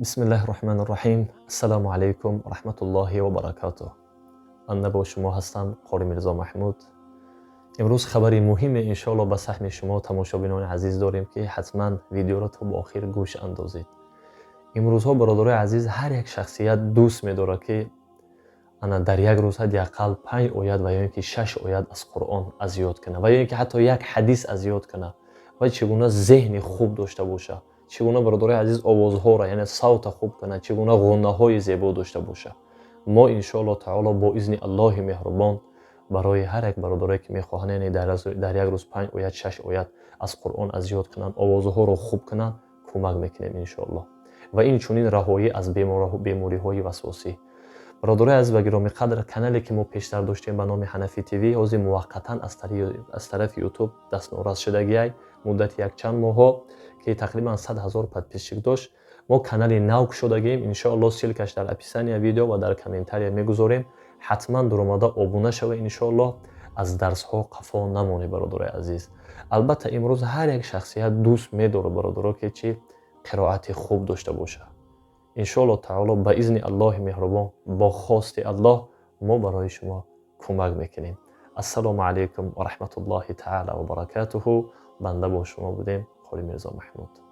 بسم الله الرحمن الرحیم. السلام علیکم و رحمت الله و برکاته. من با شما هستم قاری میرزا محمود. امروز خبری مهم ان شاء الله به صحن شما تماشابینان عزیز داریم که حتما ویدیو را تا به آخر گوش اندازید. امروز ها برادرای عزیز هر یک شخصیت دوست می‌داره که انا در یک روز حداقل 5 آیت و یا اینکه 6 آیت از قرآن از یاد کنه و یا اینکه حتی یک حدیث از یاد کنه و چگونه ذهن خوب داشته باشه، چگونه برادرای عزیز آوازها را یعنی صوت خوب کنه، چگونه غنه‌های زیبا داشته باشه. ما ان شاء الله تعالی با اذن الله مهربان برای هر یک برادری که میخواهند یعنی در یک روز 5 آیت 6 آیت از قرآن از یاد کنن، آوازها را خوب کنن، کمک میکنیم ان شاء الله. و این چنین رهایی از بیماری‌های وسواسی. برادرای عزیز و گرامی قدر، کانالی که ما پیشتر داشتیم به نام حنفی تیوی از موقتا از طرف یوتیوب دستنوراست شدگی مدت یک چند ماه که تقریبا 100,000 подписчик داشت. ما کانالی نو شدگیم. ان شاء الله سیلکش در اپیسانی ویدیو و در کامنتاری میگذاریم. حتما در اومده ابونه شوید ان شاء الله. از درس ها قفا نمونی برادرای عزیز. البته امروز هر یک شخصیت دوست می‌داره برادرها که چی قرائت خوب داشته باشه. ان شاء الله تعالی با اذن الله مهربان با خواست الله ما برای شما کمک میکنیم. السلام علیکم و رحمت الله تعالی و برکاته. بنده با شما بودیم قاری میرزا محمود.